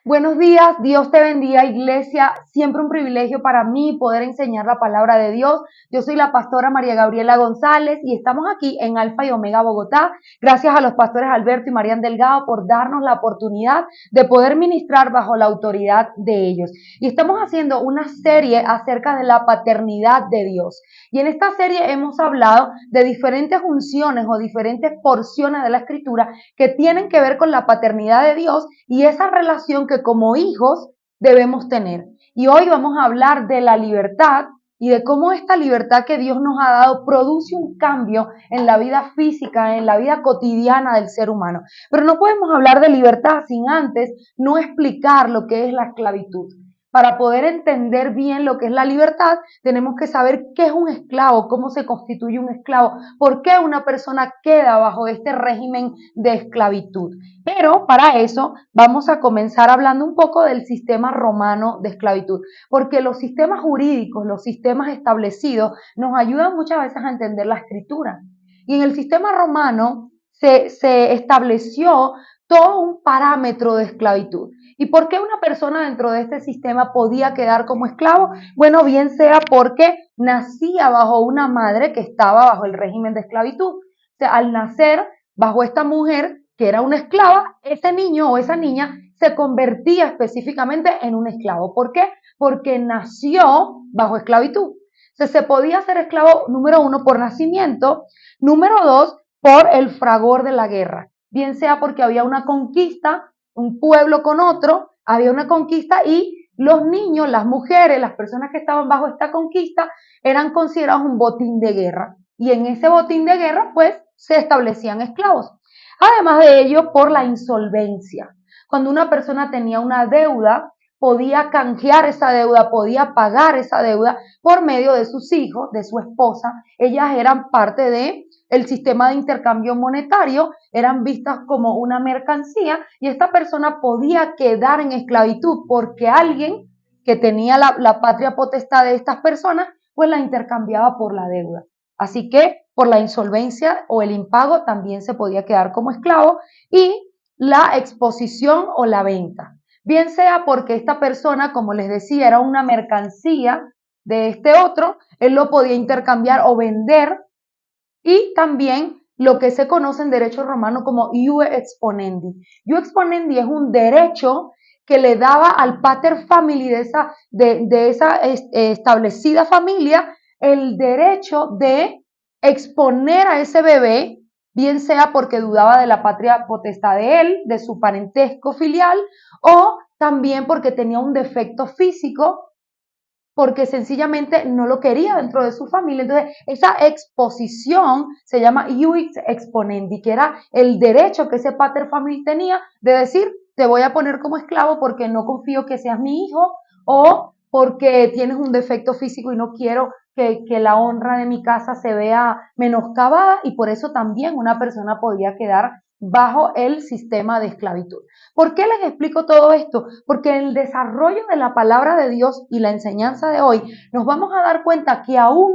Buenos días, Dios te bendiga, iglesia. Siempre un privilegio para mí poder enseñar la palabra de Dios. Yo soy la pastora María Gabriela González y estamos aquí en Alfa y Omega Bogotá. Gracias a los pastores Alberto y Marian Delgado por darnos la oportunidad de poder ministrar bajo la autoridad de ellos. Y estamos haciendo una serie acerca de la paternidad de Dios. Y en esta serie hemos hablado de diferentes unciones o diferentes porciones de la Escritura que tienen que ver con la paternidad de Dios y esa relación que como hijos debemos tener. Y hoy vamos a hablar de la libertad y de cómo esta libertad que Dios nos ha dado produce un cambio en la vida física, en la vida cotidiana del ser humano. Pero no podemos hablar de libertad sin antes no explicar lo que es la esclavitud. Para poder entender bien lo que es la libertad, tenemos que saber qué es un esclavo, cómo se constituye un esclavo, por qué una persona queda bajo este régimen de esclavitud. Pero para eso vamos a comenzar hablando un poco del sistema romano de esclavitud, porque los sistemas jurídicos, los sistemas establecidos, nos ayudan muchas veces a entender la escritura. Y en el sistema romano se estableció todo un parámetro de esclavitud. ¿Y por qué una persona dentro de este sistema podía quedar como esclavo? Bueno, bien sea porque nacía bajo una madre que estaba bajo el régimen de esclavitud. O sea, al nacer bajo esta mujer que era una esclava, ese niño o esa niña se convertía específicamente en un esclavo. ¿Por qué? Porque nació bajo esclavitud. O sea, se podía ser esclavo, número uno, por nacimiento, número dos, por el fragor de la guerra. Bien sea porque había una conquista, un pueblo con otro, había una conquista y los niños, las mujeres, las personas que estaban bajo esta conquista eran considerados un botín de guerra. Y en ese botín de guerra, pues, se establecían esclavos. Además de ello, por la insolvencia. Cuando una persona tenía una deuda, podía canjear esa deuda, podía pagar esa deuda por medio de sus hijos, de su esposa. Ellas eran parte del sistema de intercambio monetario, eran vistas como una mercancía y esta persona podía quedar en esclavitud porque alguien que tenía la patria potestad de estas personas, pues la intercambiaba por la deuda. Así que por la insolvencia o el impago también se podía quedar como esclavo y la exposición o la venta. Bien sea porque esta persona, como les decía, era una mercancía de este otro, él lo podía intercambiar o vender y también lo que se conoce en derecho romano como iure exponendi. Iure exponendi es un derecho que le daba al pater family de esa establecida familia el derecho de exponer a ese bebé, bien sea porque dudaba de la patria potestad de él, de su parentesco filial, o también porque tenía un defecto físico, porque sencillamente no lo quería dentro de su familia. Entonces, esa exposición se llama iuris exponendi, que era el derecho que ese pater family tenía de decir, te voy a poner como esclavo porque no confío que seas mi hijo o porque tienes un defecto físico y no quiero que la honra de mi casa se vea menoscabada, y por eso también una persona podía quedar bajo el sistema de esclavitud. ¿Por qué les explico todo esto? Porque en el desarrollo de la palabra de Dios y la enseñanza de hoy nos vamos a dar cuenta que aún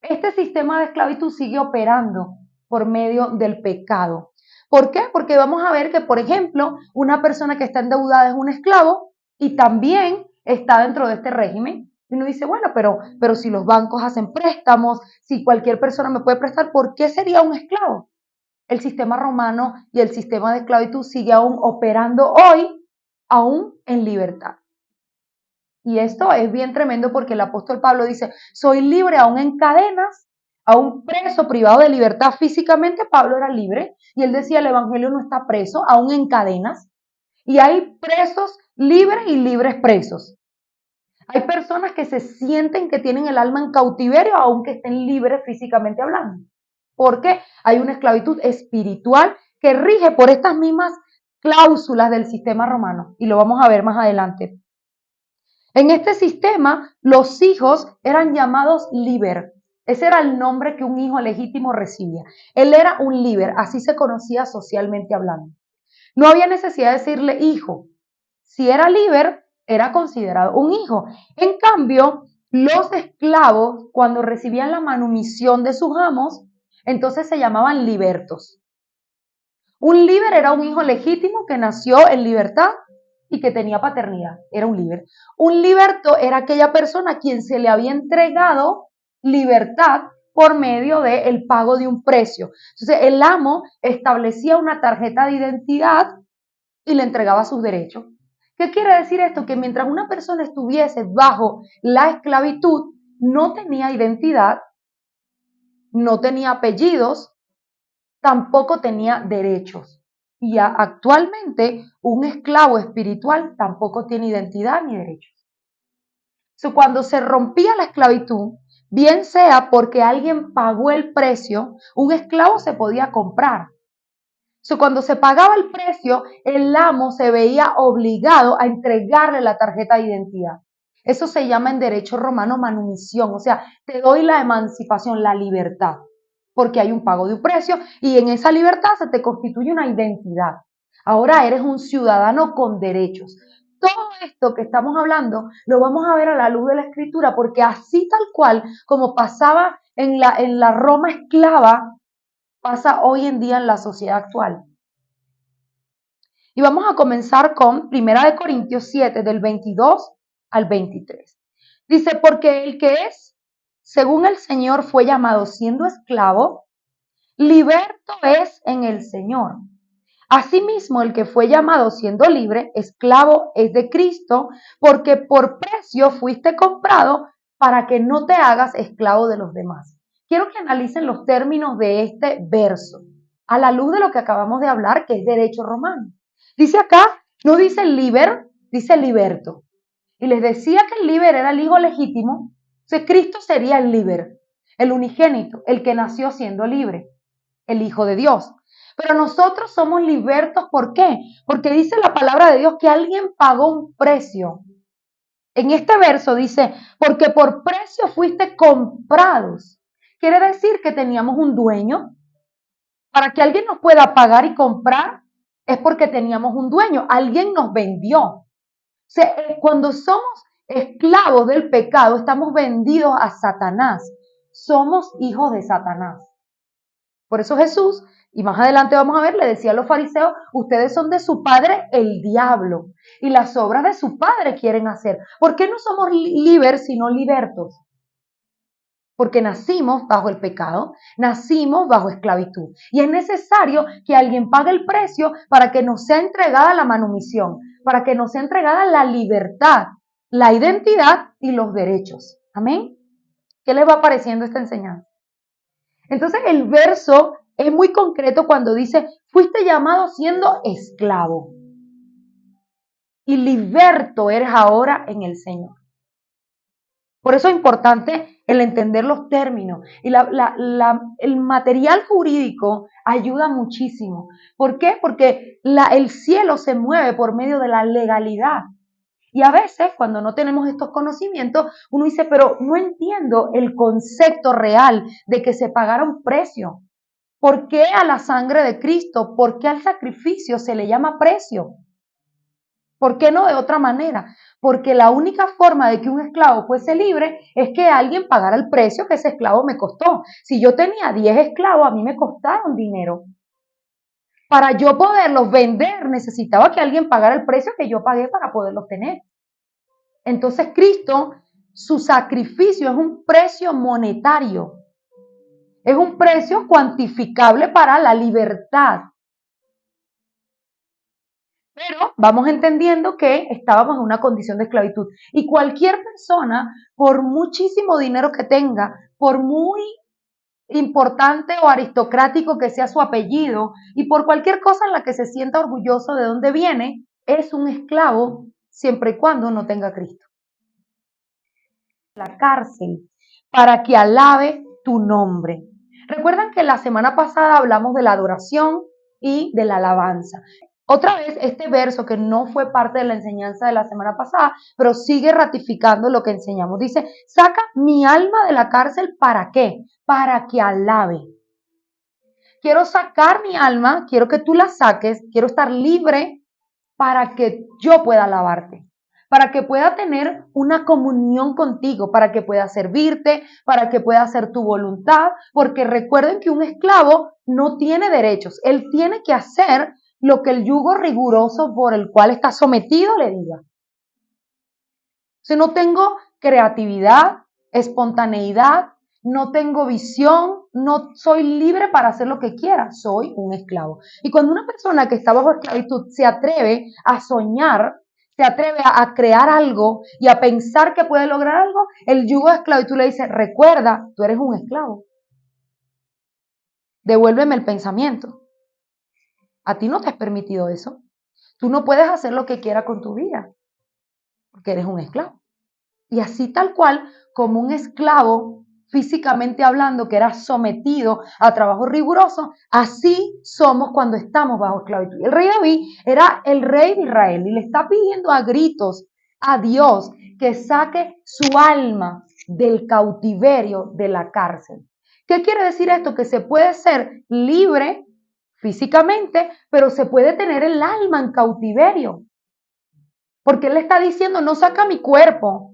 este sistema de esclavitud sigue operando por medio del pecado. ¿Por qué? Porque vamos a ver que, por ejemplo, una persona que está endeudada es un esclavo y también está dentro de este régimen. Y uno dice, bueno, pero si los bancos hacen préstamos, si cualquier persona me puede prestar, ¿por qué sería un esclavo? El sistema romano y el sistema de esclavitud sigue aún operando hoy, aún en libertad. Y esto es bien tremendo porque el apóstol Pablo dice, soy libre aún en cadenas, aún preso, privado de libertad físicamente. Pablo era libre y él decía, el evangelio no está preso, aún en cadenas. Y hay presos libres y libres presos. Hay personas que se sienten que tienen el alma en cautiverio, aunque estén libres físicamente hablando. Porque hay una esclavitud espiritual que rige por estas mismas cláusulas del sistema romano. Y lo vamos a ver más adelante. En este sistema, los hijos eran llamados liber. Ese era el nombre que un hijo legítimo recibía. Él era un liber, así se conocía socialmente hablando. No había necesidad de decirle hijo. Si era liber, era considerado un hijo. En cambio, los esclavos, cuando recibían la manumisión de sus amos, entonces se llamaban libertos. Un liber era un hijo legítimo que nació en libertad y que tenía paternidad. Era un liber. Un liberto era aquella persona a quien se le había entregado libertad por medio del pago de un precio. Entonces el amo establecía una tarjeta de identidad y le entregaba sus derechos. ¿Qué quiere decir esto? Que mientras una persona estuviese bajo la esclavitud, no tenía identidad, no tenía apellidos, tampoco tenía derechos. Y actualmente un esclavo espiritual tampoco tiene identidad ni derechos. Cuando se rompía la esclavitud, bien sea porque alguien pagó el precio, un esclavo se podía comprar. Cuando se pagaba el precio, el amo se veía obligado a entregarle la tarjeta de identidad. Eso se llama en derecho romano manumisión, o sea, te doy la emancipación, la libertad, porque hay un pago de un precio y en esa libertad se te constituye una identidad. Ahora eres un ciudadano con derechos. Todo esto que estamos hablando lo vamos a ver a la luz de la Escritura, porque así tal cual como pasaba en la Roma esclava, pasa hoy en día en la sociedad actual. Y vamos a comenzar con 1 Corintios 7, del 22 al 23. Dice, porque el que es, según el Señor, fue llamado siendo esclavo, liberto es en el Señor. Asimismo, el que fue llamado siendo libre, esclavo es de Cristo, porque por precio fuiste comprado para que no te hagas esclavo de los demás. Quiero que analicen los términos de este verso, a la luz de lo que acabamos de hablar, que es derecho romano. Dice acá, no dice liber, dice liberto. Y les decía que el liber era el hijo legítimo, entonces Cristo sería el liber, el unigénito, el que nació siendo libre, el Hijo de Dios. Pero nosotros somos libertos, ¿por qué? Porque dice la palabra de Dios que alguien pagó un precio. En este verso dice, porque por precio fuiste comprados. Quiere decir que teníamos un dueño. Para que alguien nos pueda pagar y comprar, es porque teníamos un dueño, alguien nos vendió. O sea, cuando somos esclavos del pecado, estamos vendidos a Satanás. Somos hijos de Satanás. Por eso Jesús, y más adelante vamos a ver, le decía a los fariseos, ustedes son de su padre el diablo, y las obras de su padre quieren hacer. ¿Por qué no somos libres sino libertos? Porque nacimos bajo el pecado, nacimos bajo esclavitud. Y es necesario que alguien pague el precio para que nos sea entregada la manumisión, para que nos sea entregada la libertad, la identidad y los derechos. Amén. ¿Qué les va pareciendo esta enseñanza? Entonces el verso es muy concreto cuando dice, fuiste llamado siendo esclavo y liberto eres ahora en el Señor. Por eso es importante el entender los términos. Y el material jurídico ayuda muchísimo. ¿Por qué? Porque el cielo se mueve por medio de la legalidad. Y a veces, cuando no tenemos estos conocimientos, uno dice, pero no entiendo el concepto real de que se pagara un precio. ¿Por qué a la sangre de Cristo? ¿Por qué al sacrificio se le llama precio? ¿Por qué no de otra manera? Porque la única forma de que un esclavo fuese libre es que alguien pagara el precio que ese esclavo me costó. Si yo tenía 10 esclavos, a mí me costaron dinero. Para yo poderlos vender, necesitaba que alguien pagara el precio que yo pagué para poderlos tener. Entonces Cristo, su sacrificio es un precio monetario. Es un precio cuantificable para la libertad. Pero vamos entendiendo que estábamos en una condición de esclavitud. Y cualquier persona, por muchísimo dinero que tenga, por muy importante o aristocrático que sea su apellido, y por cualquier cosa en la que se sienta orgulloso de dónde viene, es un esclavo siempre y cuando no tenga a Cristo. La cárcel, para que alabe tu nombre. Recuerdan que la semana pasada hablamos de la adoración y de la alabanza. Otra vez, este verso que no fue parte de la enseñanza de la semana pasada, pero sigue ratificando lo que enseñamos. Dice, saca mi alma de la cárcel, ¿para qué? Para que alabe. Quiero sacar mi alma, quiero que tú la saques, quiero estar libre para que yo pueda alabarte, para que pueda tener una comunión contigo, para que pueda servirte, para que pueda hacer tu voluntad, porque recuerden que un esclavo no tiene derechos, él tiene que hacer lo que el yugo riguroso por el cual está sometido le diga. Si no tengo creatividad, espontaneidad, no tengo visión, no soy libre para hacer lo que quiera, soy un esclavo. Y cuando una persona que está bajo esclavitud se atreve a soñar, se atreve a crear algo y a pensar que puede lograr algo, el yugo de esclavitud le dice, recuerda, tú eres un esclavo. Devuélveme el pensamiento. A ti no te has permitido eso. Tú no puedes hacer lo que quieras con tu vida, porque eres un esclavo. Y así tal cual, como un esclavo, físicamente hablando, que era sometido a trabajo riguroso, así somos cuando estamos bajo esclavitud. El rey David era el rey de Israel y le está pidiendo a gritos a Dios que saque su alma del cautiverio de la cárcel. ¿Qué quiere decir esto? Que se puede ser libre físicamente, pero se puede tener el alma en cautiverio. Porque él le está diciendo, no saca mi cuerpo,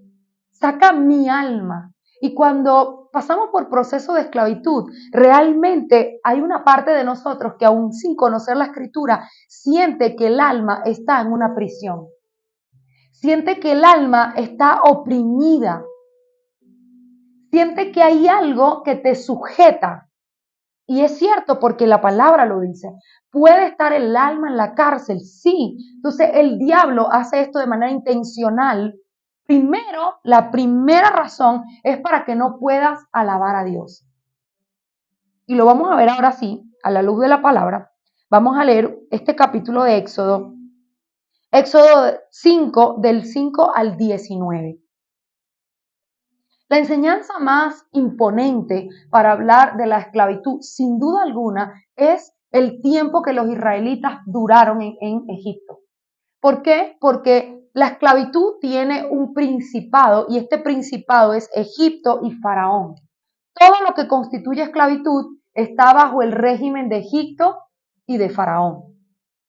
saca mi alma. Y cuando pasamos por proceso de esclavitud, realmente hay una parte de nosotros que aún sin conocer la escritura, siente que el alma está en una prisión. Siente que el alma está oprimida. Siente que hay algo que te sujeta. Y es cierto porque la palabra lo dice. ¿Puede estar el alma en la cárcel? Sí. Entonces el diablo hace esto de manera intencional. Primero, la primera razón es para que no puedas alabar a Dios. Y lo vamos a ver ahora sí, a la luz de la palabra. Vamos a leer este capítulo de Éxodo. Éxodo 5, del 5 al 19. La enseñanza más imponente para hablar de la esclavitud, sin duda alguna, es el tiempo que los israelitas duraron en Egipto. ¿Por qué? Porque la esclavitud tiene un principado y este principado es Egipto y Faraón. Todo lo que constituye esclavitud está bajo el régimen de Egipto y de Faraón.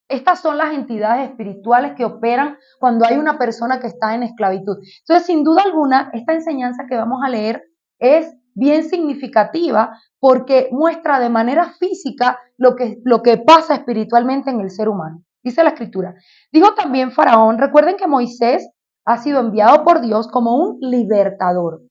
Estas son las entidades espirituales que operan cuando hay una persona que está en esclavitud. Entonces, sin duda alguna, esta enseñanza que vamos a leer es bien significativa porque muestra de manera física lo que pasa espiritualmente en el ser humano. Dice la escritura. Dijo también Faraón, recuerden que Moisés ha sido enviado por Dios como un libertador.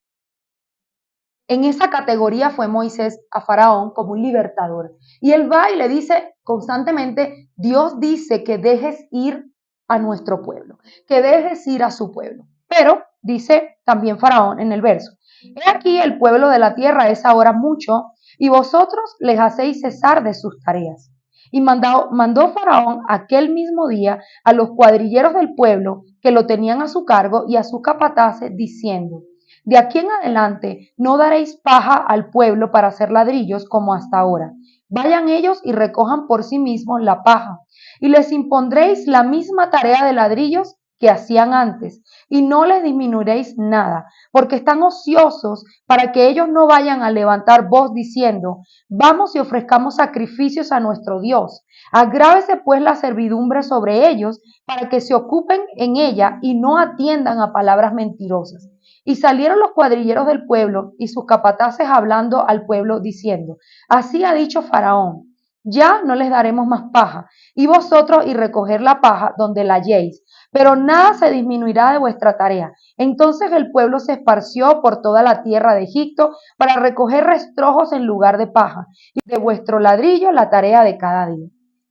En esa categoría fue Moisés a Faraón como un libertador. Y él va y le dice constantemente, Dios dice que dejes ir a nuestro pueblo, que dejes ir a su pueblo. Pero dice también Faraón en el verso, he aquí el pueblo de la tierra es ahora mucho y vosotros les hacéis cesar de sus tareas. Y mandó Faraón aquel mismo día a los cuadrilleros del pueblo que lo tenían a su cargo y a sus capataces diciendo, de aquí en adelante no daréis paja al pueblo para hacer ladrillos como hasta ahora. Vayan ellos y recojan por sí mismos la paja, y les impondréis la misma tarea de ladrillos que hacían antes, y no les disminuiréis nada, porque están ociosos para que ellos no vayan a levantar voz diciendo, vamos y ofrezcamos sacrificios a nuestro Dios. Agrávese pues la servidumbre sobre ellos, para que se ocupen en ella y no atiendan a palabras mentirosas. Y salieron los cuadrilleros del pueblo y sus capataces hablando al pueblo diciendo, así ha dicho Faraón, ya no les daremos más paja, y vosotros y recoger la paja donde la halléis, pero nada se disminuirá de vuestra tarea. Entonces el pueblo se esparció por toda la tierra de Egipto para recoger rastrojos en lugar de paja, y de vuestro ladrillo la tarea de cada día.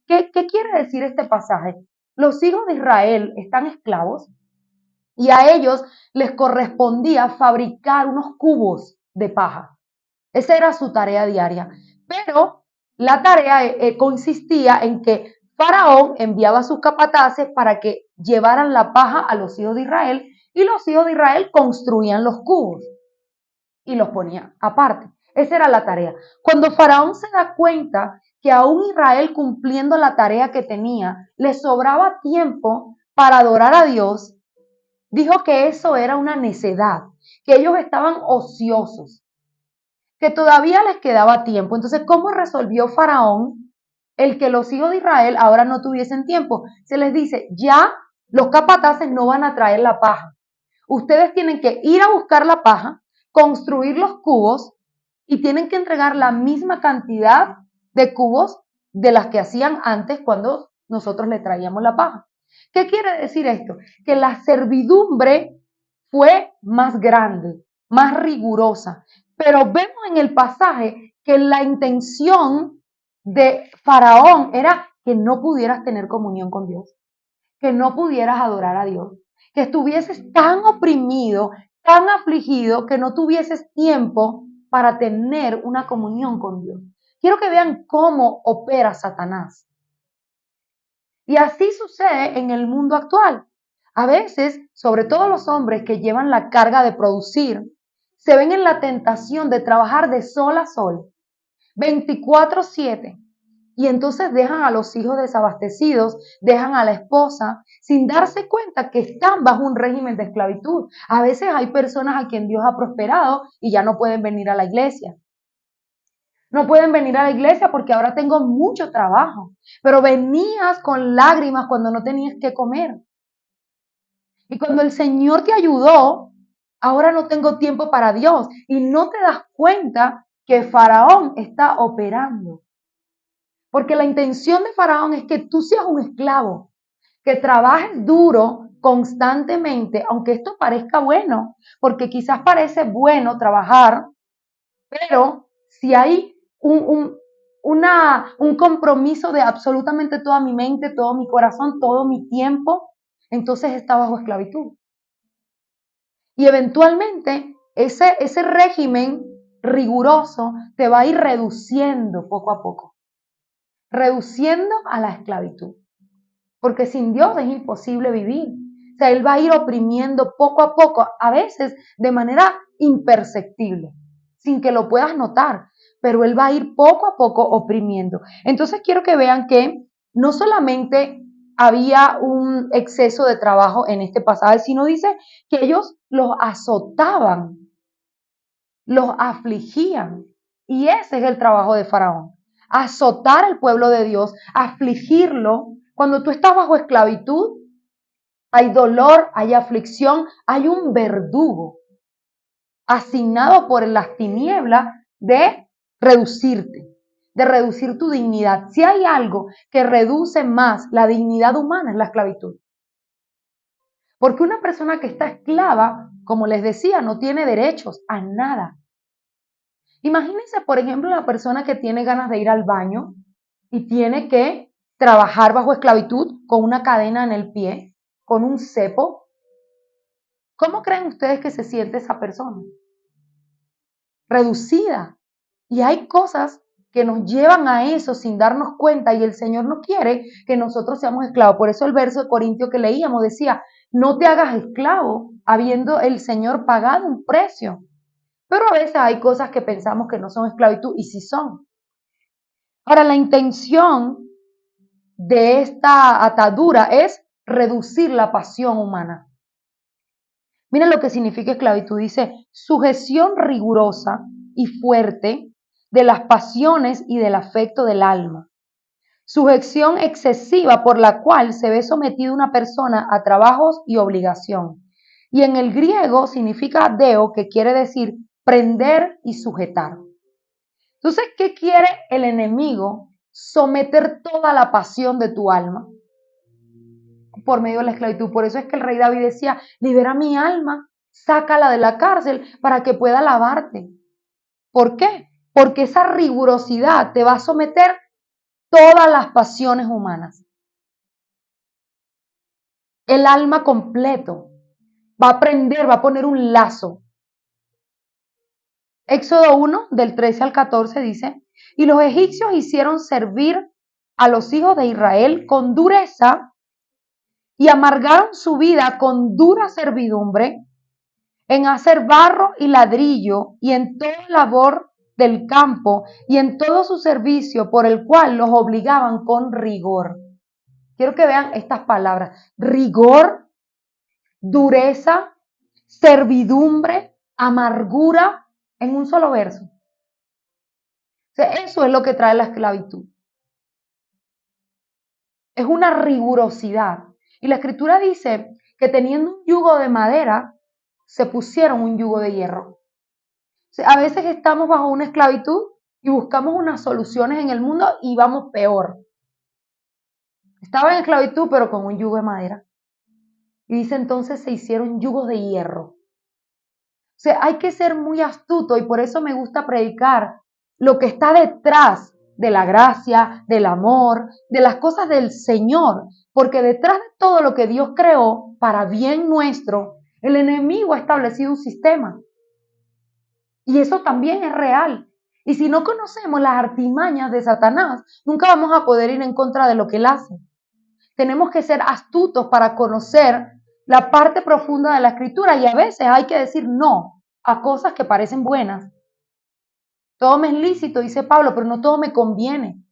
¿Qué quiere decir este pasaje? Los hijos de Israel están esclavos y a ellos les correspondía fabricar unos cubos de paja. Esa era su tarea diaria. Pero la tarea consistía en que Faraón enviaba a sus capataces para que llevaran la paja a los hijos de Israel y los hijos de Israel construían los cubos y los ponían aparte. Esa era la tarea. Cuando Faraón se da cuenta que aún Israel cumpliendo la tarea que tenía, le sobraba tiempo para adorar a Dios, dijo que eso era una necedad, que ellos estaban ociosos, que todavía les quedaba tiempo. Entonces, ¿cómo resolvió Faraón el que los hijos de Israel ahora no tuviesen tiempo? Se les dice, ya los capataces no van a traer la paja. Ustedes tienen que ir a buscar la paja, construir los cubos y tienen que entregar la misma cantidad de cubos de las que hacían antes cuando nosotros le traíamos la paja. ¿Qué quiere decir esto? Que la servidumbre fue más grande, más rigurosa. Pero vemos en el pasaje que la intención de Faraón era que no pudieras tener comunión con Dios, que no pudieras adorar a Dios, que estuvieses tan oprimido, tan afligido, que no tuvieses tiempo para tener una comunión con Dios. Quiero que vean cómo opera Satanás. Y así sucede en el mundo actual. A veces, sobre todo los hombres que llevan la carga de producir, se ven en la tentación de trabajar de sol a sol, 24/7. Y entonces dejan a los hijos desabastecidos, dejan a la esposa, sin darse cuenta que están bajo un régimen de esclavitud. A veces hay personas a quien Dios ha prosperado y ya no pueden venir a la iglesia. No pueden venir a la iglesia porque ahora tengo mucho trabajo. Pero venías con lágrimas cuando no tenías que comer. Y cuando el Señor te ayudó, ahora no tengo tiempo para Dios. Y no te das cuenta que Faraón está operando. Porque la intención de Faraón es que tú seas un esclavo, que trabajes duro constantemente, aunque esto parezca bueno, porque quizás parece bueno trabajar, pero si hay un compromiso de absolutamente toda mi mente, todo mi corazón, todo mi tiempo, entonces está bajo esclavitud. Y eventualmente ese régimen riguroso te va a ir reduciendo poco a poco, reduciendo a la esclavitud. Porque sin Dios es imposible vivir. O sea, Él va a ir oprimiendo poco a poco, a veces de manera imperceptible, sin que lo puedas notar, pero Él va a ir poco a poco oprimiendo. Entonces quiero que vean que no solamente había un exceso de trabajo en este pasaje, sino dice que ellos los azotaban, los afligían. Y ese es el trabajo de Faraón. Azotar al pueblo de Dios, afligirlo. Cuando tú estás bajo esclavitud, hay dolor, hay aflicción, hay un verdugo asignado por las tinieblas de reducirte, de reducir tu dignidad. Si hay algo que reduce más la dignidad humana es la esclavitud. Porque una persona que está esclava, como les decía, no tiene derechos a nada. Imagínense, por ejemplo, la persona que tiene ganas de ir al baño y tiene que trabajar bajo esclavitud con una cadena en el pie, con un cepo. ¿Cómo creen ustedes que se siente esa persona? Reducida. Y hay cosas que nos llevan a eso sin darnos cuenta y el Señor no quiere que nosotros seamos esclavos. Por eso el verso de Corintio que leíamos decía, no te hagas esclavo habiendo el Señor pagado un precio. Pero a veces hay cosas que pensamos que no son esclavitud y sí son. Ahora, la intención de esta atadura es reducir la pasión humana. Mira lo que significa esclavitud. Dice, sujeción rigurosa y fuerte de las pasiones y del afecto del alma. Sujeción excesiva por la cual se ve sometida una persona a trabajos y obligación. Y en el griego significa deo, que quiere decir prender y sujetar. Entonces, ¿qué quiere el enemigo? Someter toda la pasión de tu alma por medio de la esclavitud. Por eso es que el rey David decía, libera mi alma, sácala de la cárcel para que pueda alabarte. ¿Por qué? Porque esa rigurosidad te va a someter todas las pasiones humanas. El alma completo va a prender, va a poner un lazo. Éxodo 1, del 13 al 14 dice, y los egipcios hicieron servir a los hijos de Israel con dureza y amargaron su vida con dura servidumbre en hacer barro y ladrillo y en toda labor del campo y en todo su servicio por el cual los obligaban con rigor. Quiero que vean estas palabras, rigor, dureza, servidumbre, amargura, en un solo verso. O sea, eso es lo que trae la esclavitud. Es una rigurosidad. Y la escritura dice que teniendo un yugo de madera, se pusieron un yugo de hierro. O sea, a veces estamos bajo una esclavitud y buscamos unas soluciones en el mundo y vamos peor. Estaban en esclavitud, pero con un yugo de madera. Y dice, entonces se hicieron yugos de hierro. O sea, hay que ser muy astuto y por eso me gusta predicar lo que está detrás de la gracia, del amor, de las cosas del Señor. Porque detrás de todo lo que Dios creó para bien nuestro, el enemigo ha establecido un sistema. Y eso también es real. Y si no conocemos las artimañas de Satanás, nunca vamos a poder ir en contra de lo que él hace. Tenemos que ser astutos para conocer la parte profunda de la escritura y a veces hay que decir no a cosas que parecen buenas. Todo me es lícito, dice Pablo, pero no todo me conviene.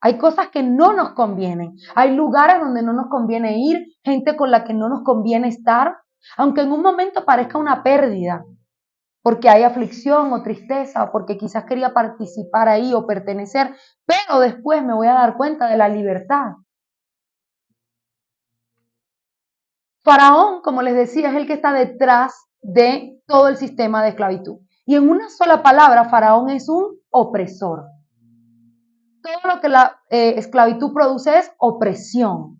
Hay cosas que no nos convienen. Hay lugares donde no nos conviene ir, gente con la que no nos conviene estar, aunque en un momento parezca una pérdida, porque hay aflicción o tristeza, o porque quizás quería participar ahí o pertenecer, pero después me voy a dar cuenta de la libertad. Faraón, como les decía, es el que está detrás de todo el sistema de esclavitud. Y en una sola palabra, Faraón es un opresor. Todo lo que la esclavitud produce es opresión.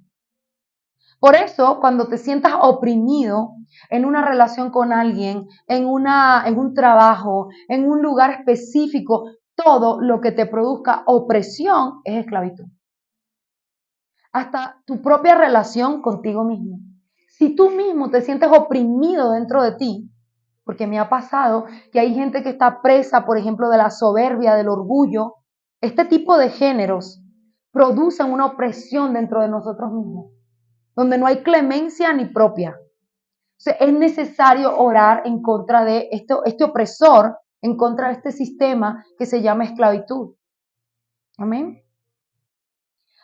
Por eso, cuando te sientas oprimido en una relación con alguien, en un trabajo, en un lugar específico, todo lo que te produzca opresión es esclavitud. Hasta tu propia relación contigo mismo. Si tú mismo te sientes oprimido dentro de ti, porque me ha pasado que hay gente que está presa, por ejemplo, de la soberbia, del orgullo, este tipo de géneros producen una opresión dentro de nosotros mismos, donde no hay clemencia ni propia. O sea, es necesario orar en contra de este opresor, en contra de este sistema que se llama esclavitud. Amén.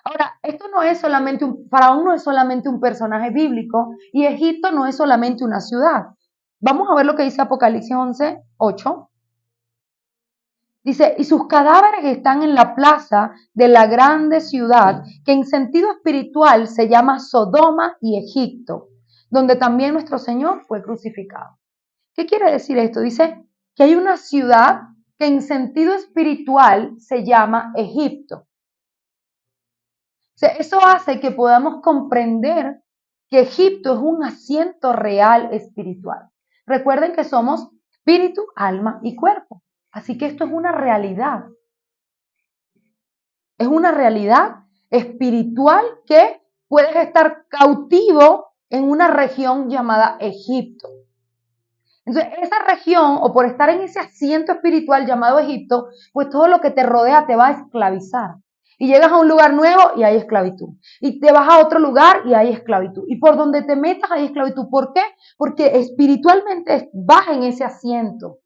Ahora, esto no es solamente Faraón no es solamente un personaje bíblico y Egipto no es solamente una ciudad. Vamos a ver lo que dice Apocalipsis 11:8. Dice, y sus cadáveres están en la plaza de la grande ciudad, que en sentido espiritual se llama Sodoma y Egipto, donde también nuestro Señor fue crucificado. ¿Qué quiere decir esto? Dice que hay una ciudad que en sentido espiritual se llama Egipto. O sea, eso hace que podamos comprender que Egipto es un asiento real espiritual. Recuerden que somos espíritu, alma y cuerpo. Así que esto es una realidad. Es una realidad espiritual que puedes estar cautivo en una región llamada Egipto. Entonces, esa región, o por estar en ese asiento espiritual llamado Egipto, pues todo lo que te rodea te va a esclavizar. Y llegas a un lugar nuevo y hay esclavitud. Y te vas a otro lugar y hay esclavitud. Y por donde te metas hay esclavitud. ¿Por qué? Porque espiritualmente vas en ese asiento.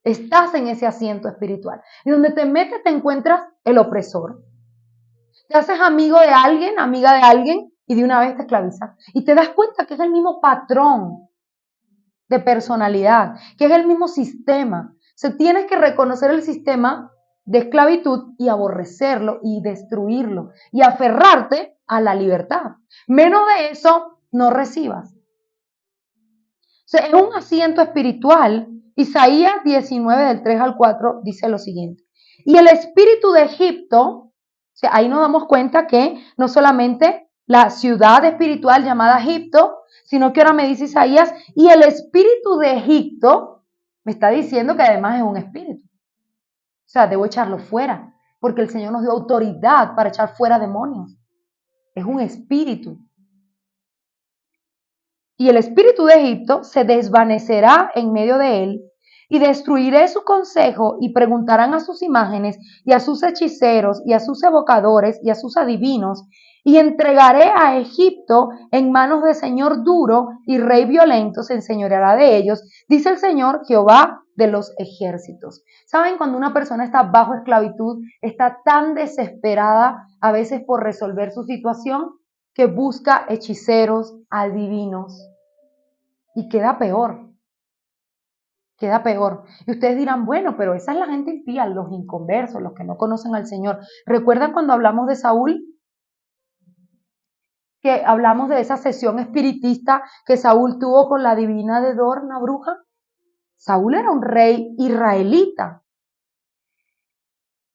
Estás en ese asiento espiritual. Y donde te metes te encuentras el opresor. Te haces amigo de alguien, amiga de alguien, y de una vez te esclavizas. Y te das cuenta que es el mismo patrón de personalidad, que es el mismo sistema. Se tienes que reconocer el sistema de esclavitud y aborrecerlo y destruirlo y aferrarte a la libertad. Menos de eso no recibas. O sea, es un asiento espiritual. Isaías 19 del 3 al 4 dice lo siguiente. Y el espíritu de Egipto, o sea, ahí nos damos cuenta que no solamente la ciudad espiritual llamada Egipto, sino que ahora me dice Isaías, y el espíritu de Egipto me está diciendo que además es un espíritu. O sea, debo echarlo fuera, porque el Señor nos dio autoridad para echar fuera demonios. Es un espíritu. Y el espíritu de Egipto se desvanecerá en medio de él, y destruiré su consejo, y preguntarán a sus imágenes, y a sus hechiceros, y a sus evocadores, y a sus adivinos, y entregaré a Egipto en manos de señor duro, y rey violento se enseñoreará de ellos, dice el Señor Jehová de los ejércitos. ¿Saben? Cuando una persona está bajo esclavitud, está tan desesperada a veces por resolver su situación, que busca hechiceros, adivinos, y queda peor. Queda peor. Y ustedes dirán, bueno, pero esa es la gente impía, los inconversos, los que no conocen al Señor. ¿Recuerdan cuando hablamos de Saúl? Que hablamos de esa sesión espiritista que Saúl tuvo con la divina de Dor, una bruja. Saúl era un rey israelita.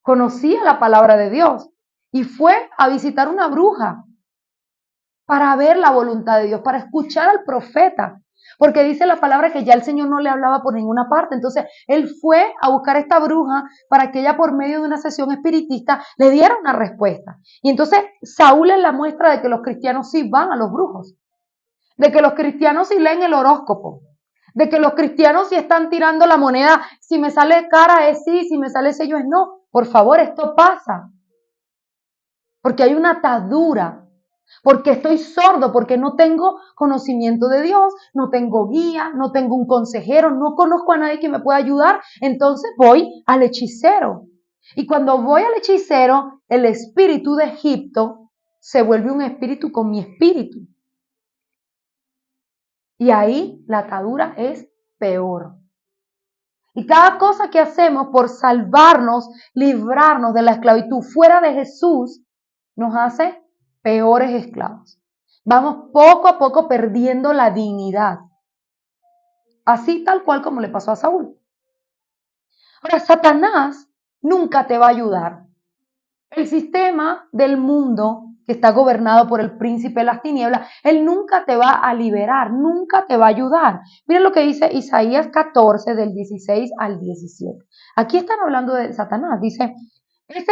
Conocía la palabra de Dios y fue a visitar una bruja para ver la voluntad de Dios, para escuchar al profeta. Porque dice la palabra que ya el Señor no le hablaba por ninguna parte. Entonces, él fue a buscar a esta bruja para que ella por medio de una sesión espiritista le diera una respuesta. Y entonces, Saúl es la muestra de que los cristianos sí van a los brujos. De que los cristianos sí leen el horóscopo. De que los cristianos sí están tirando la moneda. Si me sale cara es sí, si me sale sello es no. Por favor, esto pasa. Porque hay una atadura. Porque estoy sordo, porque no tengo conocimiento de Dios, no tengo guía, no tengo un consejero, no conozco a nadie que me pueda ayudar, entonces voy al hechicero. Y cuando voy al hechicero, el espíritu de Egipto se vuelve un espíritu con mi espíritu. Y ahí la atadura es peor. Y cada cosa que hacemos por salvarnos, librarnos de la esclavitud fuera de Jesús, nos hace peores esclavos. Vamos poco a poco perdiendo la dignidad. Así tal cual como le pasó a Saúl. Ahora, Satanás nunca te va a ayudar. El sistema del mundo que está gobernado por el príncipe de las tinieblas, él nunca te va a liberar, nunca te va a ayudar. Miren lo que dice Isaías 14 del 16 al 17. Aquí están hablando de Satanás. Dice, es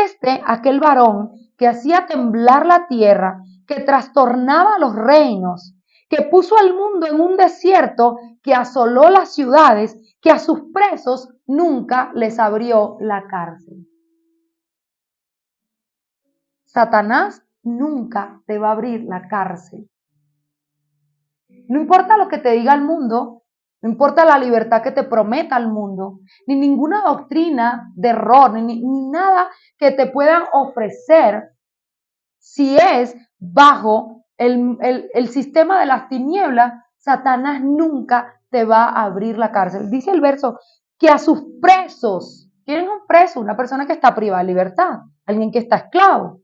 aquel varón que hacía temblar la tierra, que trastornaba los reinos, que puso al mundo en un desierto, que asoló las ciudades, que a sus presos nunca les abrió la cárcel. Satanás nunca te va a abrir la cárcel. No importa lo que te diga el mundo, no importa la libertad que te prometa el mundo, ni ninguna doctrina de error, ni nada que te puedan ofrecer, si es bajo el sistema de las tinieblas, Satanás nunca te va a abrir la cárcel. Dice el verso que a sus presos, ¿quién es un preso? Una persona que está privada de libertad, alguien que está esclavo.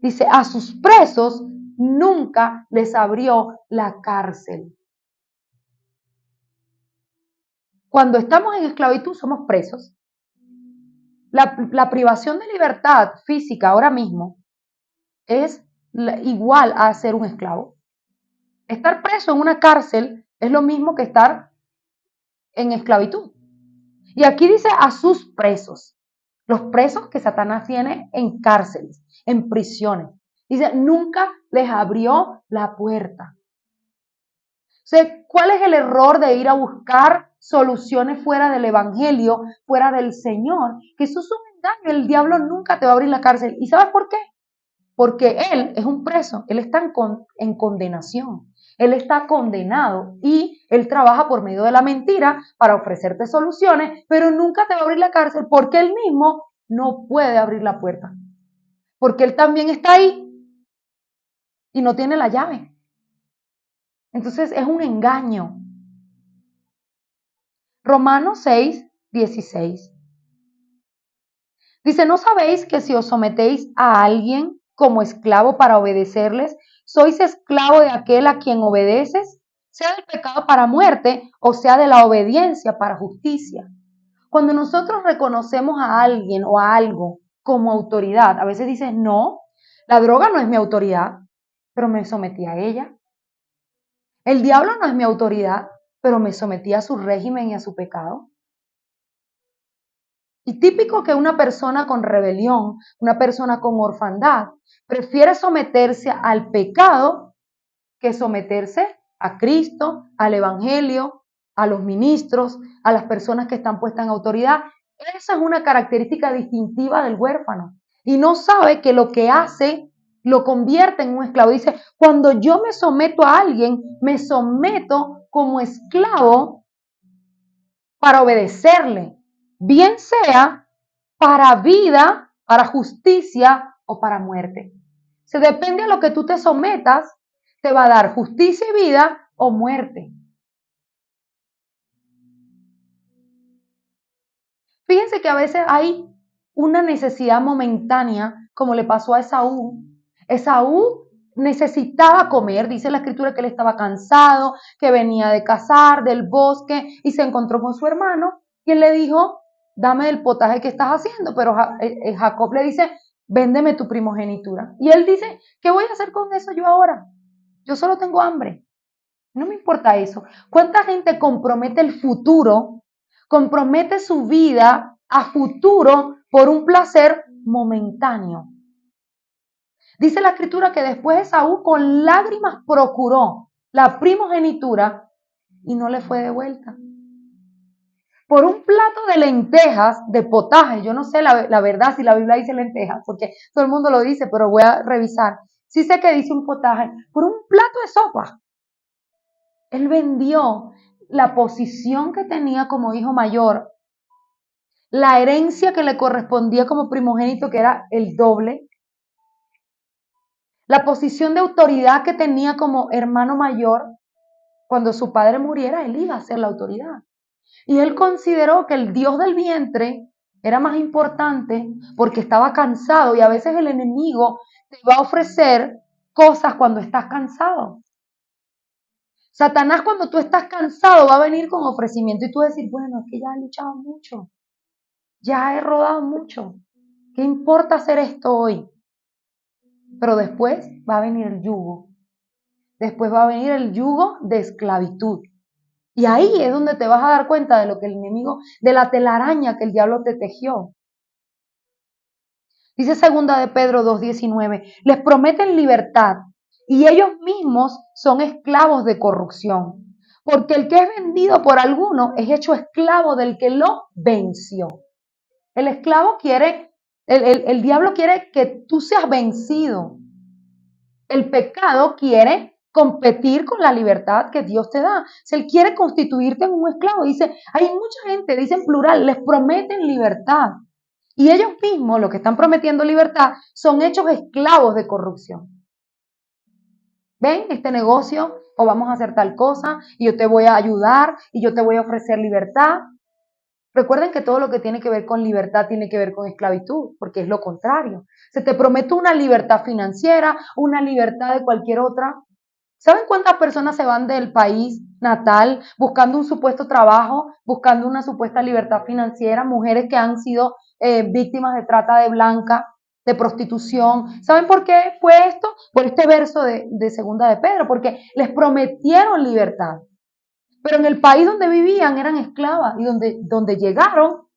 Dice, a sus presos nunca les abrió la cárcel. Cuando estamos en esclavitud somos presos. La privación de libertad física ahora mismo es igual a ser un esclavo. Estar preso en una cárcel es lo mismo que estar en esclavitud. Y aquí dice a sus presos, los presos que Satanás tiene en cárceles, en prisiones. Dice, nunca les abrió la puerta. O sea, ¿cuál es el error de ir a buscar soluciones fuera del evangelio, fuera del Señor? Que eso es un engaño, el diablo nunca te va a abrir la cárcel. ¿Y sabes por qué? Porque él es un preso, él está en condenación, él está condenado y él trabaja por medio de la mentira para ofrecerte soluciones, pero nunca te va a abrir la cárcel porque él mismo no puede abrir la puerta, porque él también está ahí y no tiene la llave. Entonces es un engaño. Romanos 6, 16. Dice, ¿no sabéis que si os sometéis a alguien como esclavo para obedecerles, sois esclavo de aquel a quien obedeces, sea del pecado para muerte o sea de la obediencia para justicia? Cuando nosotros reconocemos a alguien o a algo como autoridad, a veces dices, no, la droga no es mi autoridad, pero me sometí a ella. El diablo no es mi autoridad, pero me sometí a su régimen y a su pecado. Y típico que una persona con rebelión, una persona con orfandad, prefiere someterse al pecado que someterse a Cristo, al Evangelio, a los ministros, a las personas que están puestas en autoridad. Esa es una característica distintiva del huérfano. Y no sabe que lo que hace lo convierte en un esclavo. Dice, cuando yo me someto a alguien, me someto como esclavo para obedecerle, bien sea para vida, para justicia o para muerte. Se depende a lo que tú te sometas, te va a dar justicia y vida o muerte. Fíjense que a veces hay una necesidad momentánea, como le pasó a Esaú. Esaú necesitaba comer, dice la escritura que él estaba cansado, que venía de cazar, del bosque, y se encontró con su hermano, y él le dijo, dame el potaje que estás haciendo, pero Jacob le dice, véndeme tu primogenitura. Y él dice, ¿qué voy a hacer con eso yo ahora? Yo solo tengo hambre. No me importa eso. ¿Cuánta gente compromete el futuro, compromete su vida a futuro por un placer momentáneo? Dice la escritura que después Esaú con lágrimas procuró la primogenitura y no le fue devuelta. Por un plato de lentejas, de potaje, yo no sé la verdad si la Biblia dice lentejas, porque todo el mundo lo dice, pero voy a revisar. Sí sé que dice un potaje, por un plato de sopa. Él vendió la posición que tenía como hijo mayor, la herencia que le correspondía como primogénito, que era el doble, la posición de autoridad que tenía como hermano mayor. Cuando su padre muriera, él iba a ser la autoridad. Y él consideró que el Dios del vientre era más importante porque estaba cansado, y a veces el enemigo te va a ofrecer cosas cuando estás cansado. Satanás, cuando tú estás cansado, va a venir con ofrecimiento y tú decir, bueno, es que ya he luchado mucho, ya he rodado mucho, ¿qué importa hacer esto hoy? Pero después va a venir el yugo, después va a venir el yugo de esclavitud. Y ahí es donde te vas a dar cuenta de lo que el enemigo, de la telaraña que el diablo te tejió. Dice segunda de Pedro 2:19, les prometen libertad y ellos mismos son esclavos de corrupción, porque el que es vendido por alguno es hecho esclavo del que lo venció. El esclavo quiere, el diablo quiere que tú seas vencido. El pecado quiere competir con la libertad que Dios te da. Si él quiere constituirte en un esclavo, dice, hay mucha gente, dice en plural, les prometen libertad. Y ellos mismos, los que están prometiendo libertad, son hechos esclavos de corrupción. ¿Ven este negocio? O vamos a hacer tal cosa y yo te voy a ayudar y yo te voy a ofrecer libertad. Recuerden que todo lo que tiene que ver con libertad tiene que ver con esclavitud, porque es lo contrario. Se te promete una libertad financiera, una libertad de cualquier otra. ¿Saben cuántas personas se van del país natal buscando un supuesto trabajo, buscando una supuesta libertad financiera? Mujeres que han sido víctimas de trata de blanca, de prostitución. ¿Saben por qué fue esto? Por este verso de segunda de Pedro, porque les prometieron libertad. Pero en el país donde vivían eran esclavas y donde llegaron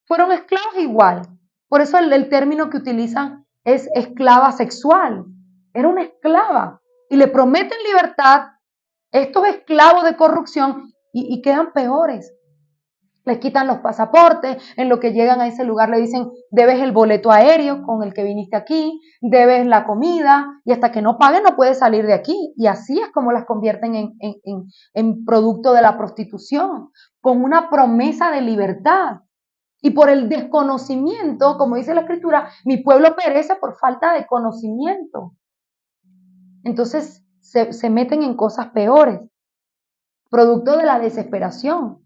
fueron esclavas igual. Por eso el término que utilizan es esclava sexual. Era una esclava y le prometen libertad estos esclavos de corrupción y quedan peores. Les quitan los pasaportes, en lo que llegan a ese lugar le dicen, debes el boleto aéreo con el que viniste aquí, debes la comida, y hasta que no paguen no puedes salir de aquí. Y así es como las convierten en producto de la prostitución, con una promesa de libertad. Y por el desconocimiento, como dice la escritura, mi pueblo perece por falta de conocimiento. Entonces se meten en cosas peores, producto de la desesperación.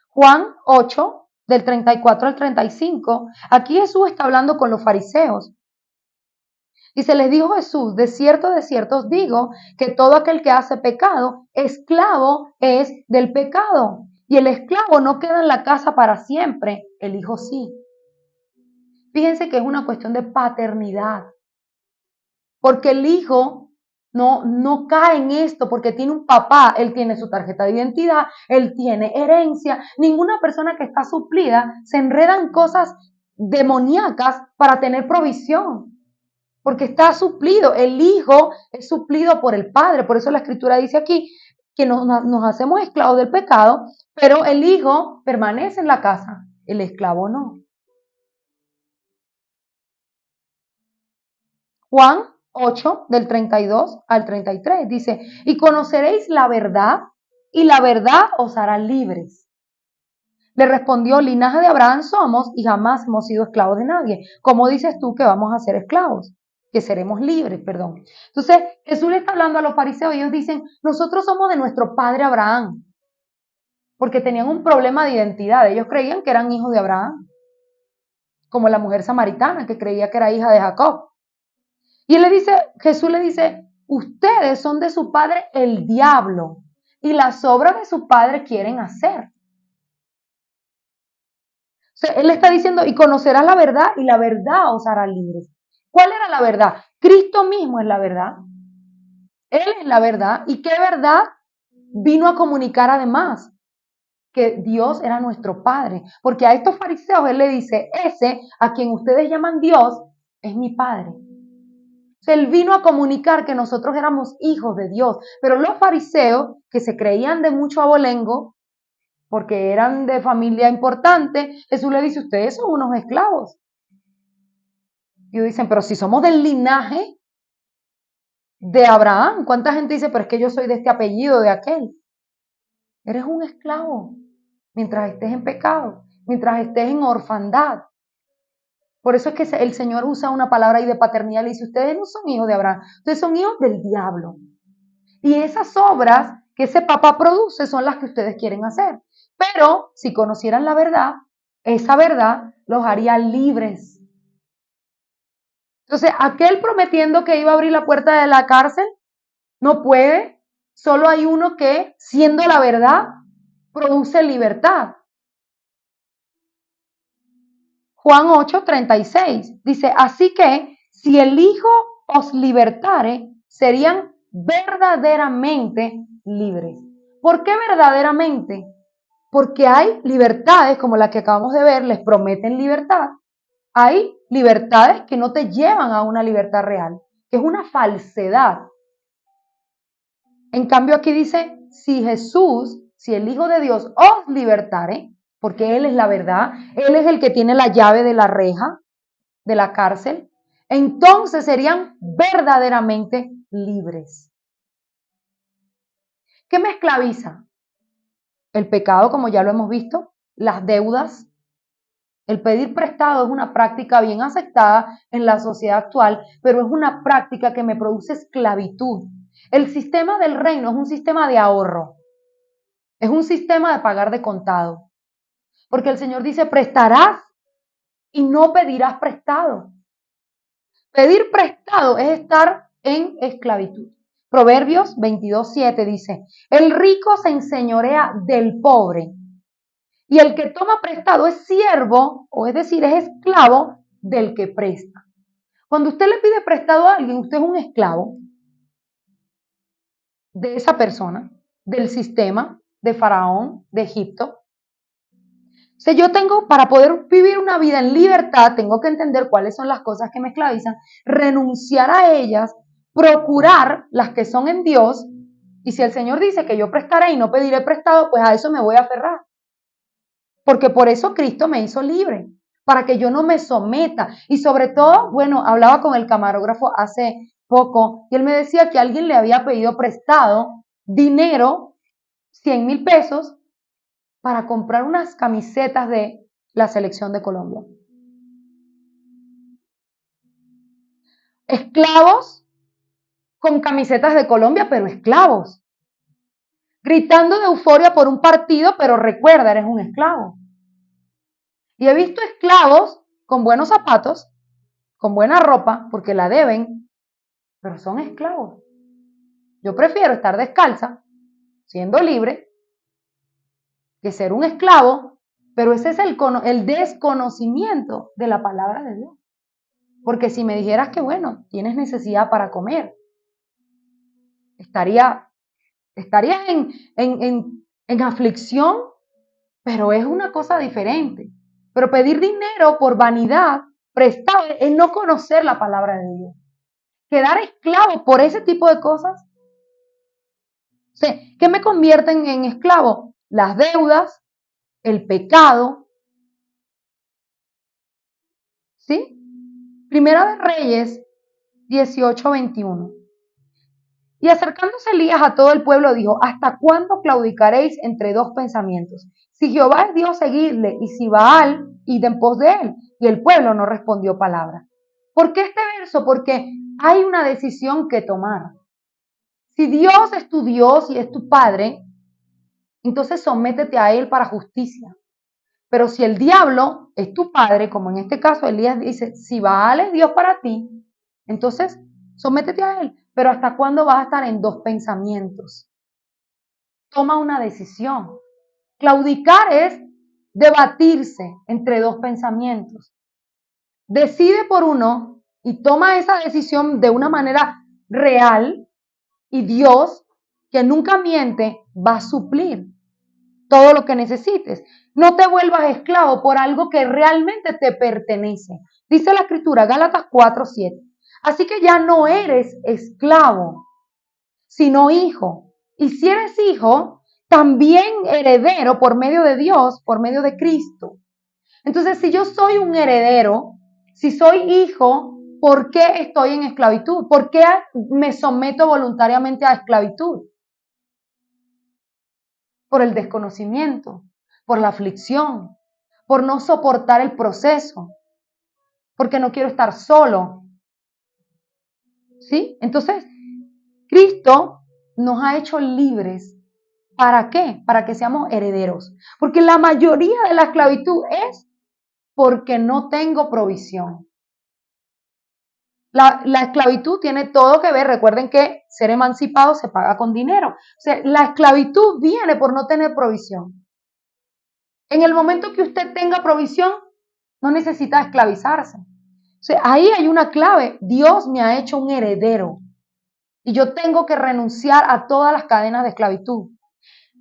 Juan 8, del 34 al 35, aquí Jesús está hablando con los fariseos. Y se les dijo Jesús, de cierto os digo, que todo aquel que hace pecado, esclavo es del pecado. Y el esclavo no queda en la casa para siempre, el hijo sí. Fíjense que es una cuestión de paternidad. Porque el hijo no cae en esto porque tiene un papá, él tiene su tarjeta de identidad, él tiene herencia. Ninguna persona que está suplida se enreda en cosas demoníacas para tener provisión, porque está suplido. El hijo es suplido por el padre. Por eso la escritura dice aquí que nos hacemos esclavos del pecado, pero el hijo permanece en la casa, el esclavo no. Juan 8, del 32 al 33, dice, y conoceréis la verdad, y la verdad os hará libres. Le respondió, linaje de Abraham somos y jamás hemos sido esclavos de nadie. ¿Cómo dices tú que vamos a ser esclavos? Que seremos libres, perdón. Entonces, Jesús le está hablando a los fariseos y ellos dicen, nosotros somos de nuestro padre Abraham, porque tenían un problema de identidad. Ellos creían que eran hijos de Abraham, como la mujer samaritana que creía que era hija de Jacob. Y él le dice, Jesús le dice, ustedes son de su padre el diablo y las obras de su padre quieren hacer. O sea, él está diciendo, y conocerás la verdad y la verdad os hará libres. ¿Cuál era la verdad? Cristo mismo es la verdad. Él es la verdad. ¿Y qué verdad vino a comunicar además? Que Dios era nuestro Padre. Porque a estos fariseos Él le dice, ese a quien ustedes llaman Dios es mi Padre. Él vino a comunicar que nosotros éramos hijos de Dios. Pero los fariseos, que se creían de mucho abolengo, porque eran de familia importante, Jesús le dice, ustedes son unos esclavos. Y ellos dicen, pero si somos del linaje de Abraham, ¿cuánta gente dice, pero es que yo soy de este apellido, de aquel? Eres un esclavo mientras estés en pecado, mientras estés en orfandad. Por eso es que el Señor usa una palabra ahí de paternidad y dice, ustedes no son hijos de Abraham, ustedes son hijos del diablo. Y esas obras que ese papá produce son las que ustedes quieren hacer. Pero si conocieran la verdad, esa verdad los haría libres. Entonces, aquel prometiendo que iba a abrir la puerta de la cárcel, no puede. Solo hay uno que, siendo la verdad, produce libertad. Juan 8:36 dice, así que si el Hijo os libertare, serían verdaderamente libres. ¿Por qué verdaderamente? Porque hay libertades como la que acabamos de ver, les prometen libertad. Hay libertades que no te llevan a una libertad real, que es una falsedad. En cambio aquí dice, si Jesús, si el Hijo de Dios os libertare, porque Él es la verdad, Él es el que tiene la llave de la reja, de la cárcel, entonces serían verdaderamente libres. ¿Qué me esclaviza? El pecado, como ya lo hemos visto, las deudas. El pedir prestado es una práctica bien aceptada en la sociedad actual, pero es una práctica que me produce esclavitud. El sistema del reino es un sistema de ahorro, es un sistema de pagar de contado, porque el Señor dice, prestarás y no pedirás prestado. Pedir prestado es estar en esclavitud. Proverbios 22:7 dice, el rico se enseñorea del pobre y el que toma prestado es siervo, o es decir, es esclavo del que presta. Cuando usted le pide prestado a alguien, usted es un esclavo de esa persona, del sistema, de Faraón, de Egipto. O sea, yo tengo, para poder vivir una vida en libertad, tengo que entender cuáles son las cosas que me esclavizan, renunciar a ellas, procurar las que son en Dios, y si el Señor dice que yo prestaré y no pediré prestado, pues a eso me voy a aferrar. Porque por eso Cristo me hizo libre, para que yo no me someta. Y sobre todo, bueno, hablaba con el camarógrafo hace poco y él me decía que alguien le había pedido prestado dinero, 100,000 pesos, para comprar unas camisetas de la selección de Colombia. Esclavos con camisetas de Colombia, pero esclavos. Gritando de euforia por un partido, pero recuerda, eres un esclavo. Y he visto esclavos con buenos zapatos, con buena ropa, porque la deben, pero son esclavos. Yo prefiero estar descalza, siendo libre, que ser un esclavo, pero ese es el desconocimiento de la palabra de Dios. Porque si me dijeras que, bueno, tienes necesidad para comer, estarías en aflicción, pero es una cosa diferente. Pero pedir dinero por vanidad, prestado, es no conocer la palabra de Dios. Quedar esclavo por ese tipo de cosas. O sea, ¿qué me convierten en esclavo? Las deudas, el pecado. ¿Sí? Primera de Reyes 18:21. Y acercándose Elías a todo el pueblo dijo, ¿hasta cuándo claudicaréis entre dos pensamientos? Si Jehová es Dios, seguidle, y si Baal, id en pos de él. Y el pueblo no respondió palabra. ¿Por qué este verso? Porque hay una decisión que tomar. Si Dios es tu Dios y es tu Padre, entonces sométete a él para justicia. Pero si el diablo es tu padre, como en este caso Elías dice, si Baal es Dios para ti, entonces sométete a él. Pero ¿hasta cuándo vas a estar en dos pensamientos? Toma una decisión. Claudicar es debatirse entre dos pensamientos. Decide por uno y toma esa decisión de una manera real, Y Dios, que nunca miente, va a suplir todo lo que necesites. No te vuelvas esclavo por algo que realmente te pertenece. Dice la Escritura, Gálatas 4:7. Así que ya no eres esclavo, sino hijo. Y si eres hijo, también heredero por medio de Dios, por medio de Cristo. Entonces, si yo soy un heredero, si soy hijo, ¿por qué estoy en esclavitud? ¿Por qué me someto voluntariamente a esclavitud? Por el desconocimiento, por la aflicción, por no soportar el proceso, porque no quiero estar solo. ¿Sí? Entonces, Cristo nos ha hecho libres. ¿Para qué? Para que seamos herederos. Porque la mayoría de la esclavitud es porque no tengo provisión. La esclavitud tiene todo que ver, recuerden que ser emancipado se paga con dinero. O sea, la esclavitud viene por no tener provisión. En el momento que usted tenga provisión, no necesita esclavizarse. O sea, ahí hay una clave. Dios me ha hecho un heredero y yo tengo que renunciar a todas las cadenas de esclavitud.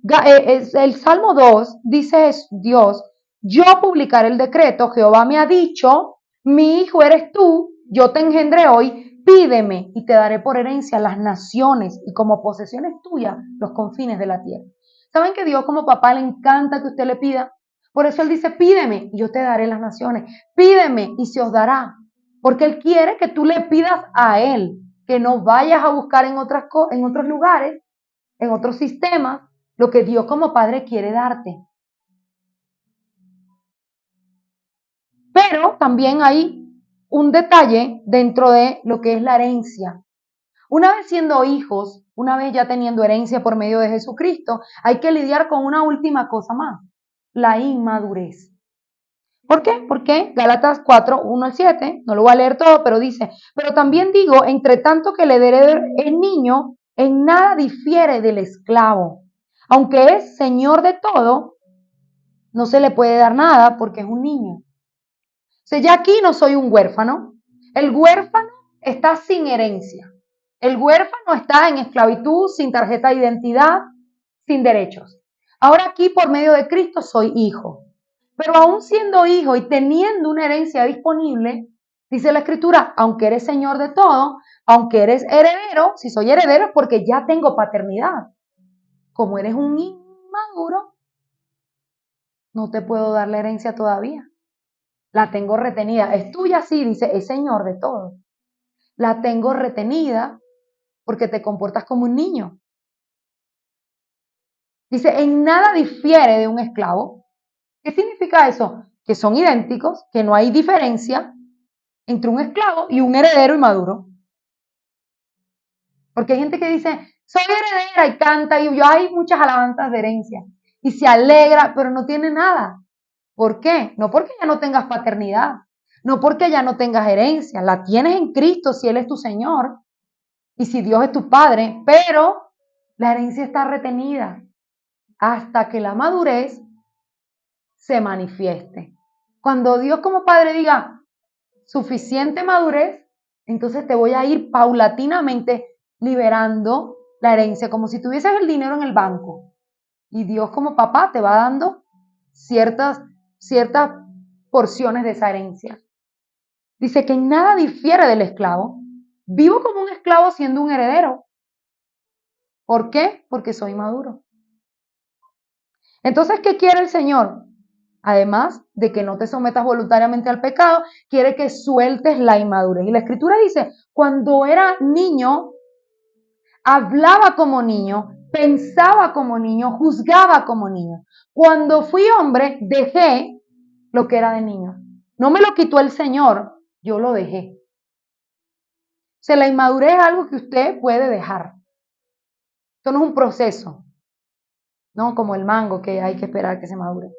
El Salmo 2 dice Dios, yo publicaré el decreto, Jehová me ha dicho, mi hijo eres tú, yo te engendré hoy, pídeme y te daré por herencia las naciones y como posesiones tuyas los confines de la tierra. ¿Saben que Dios como papá le encanta que usted le pida? Por eso Él dice, pídeme y yo te daré las naciones, pídeme y se os dará, porque Él quiere que tú le pidas a Él, que no vayas a buscar en otros lugares, en otros sistemas, lo que Dios como Padre quiere darte. Pero también hay un detalle dentro de lo que es la herencia. Una vez siendo hijos, una vez ya teniendo herencia por medio de Jesucristo, hay que lidiar con una última cosa más, la inmadurez. ¿Por qué? Porque Gálatas 4, 1 al 7, no lo voy a leer todo, pero dice, pero también digo, entre tanto que el heredero es niño, en nada difiere del esclavo. Aunque es señor de todo, no se le puede dar nada porque es un niño. O sea, ya aquí no soy un huérfano. El huérfano está sin herencia. El huérfano está en esclavitud, sin tarjeta de identidad, sin derechos. Ahora aquí por medio de Cristo soy hijo. Pero aún siendo hijo y teniendo una herencia disponible, dice la Escritura, aunque eres señor de todo, aunque eres heredero, si soy heredero es porque ya tengo paternidad. Como eres un inmaduro, no te puedo dar la herencia todavía. La tengo retenida. Es tuya, sí, dice, es señor de todo. La tengo retenida porque te comportas como un niño. Dice, en nada difiere de un esclavo. ¿Qué significa eso? Que son idénticos, que no hay diferencia entre un esclavo y un heredero inmaduro. Porque hay gente que dice, soy heredera y canta y yo hay muchas alabanzas de herencia. Y se alegra, pero no tiene nada. ¿Por qué? No porque ya no tengas paternidad, no porque ya no tengas herencia, la tienes en Cristo si Él es tu Señor y si Dios es tu Padre, pero la herencia está retenida hasta que la madurez se manifieste. Cuando Dios como Padre diga suficiente madurez, entonces te voy a ir paulatinamente liberando la herencia, como si tuvieses el dinero en el banco. Y Dios como papá te va dando ciertas porciones de esa herencia. Dice que en nada difiere del esclavo. Vivo como un esclavo siendo un heredero. ¿Por qué? Porque soy maduro. Entonces, ¿qué quiere el Señor? Además de que no te sometas voluntariamente al pecado, quiere que sueltes la inmadurez. Y la Escritura dice, cuando era niño, hablaba como niño, pensaba como niño, juzgaba como niño. Cuando fui hombre, dejé lo que era de niño. No me lo quitó el Señor, yo lo dejé. O sea, la inmadurez es algo que usted puede dejar. Esto no es un proceso, ¿no? Como el mango que hay que esperar que se madure.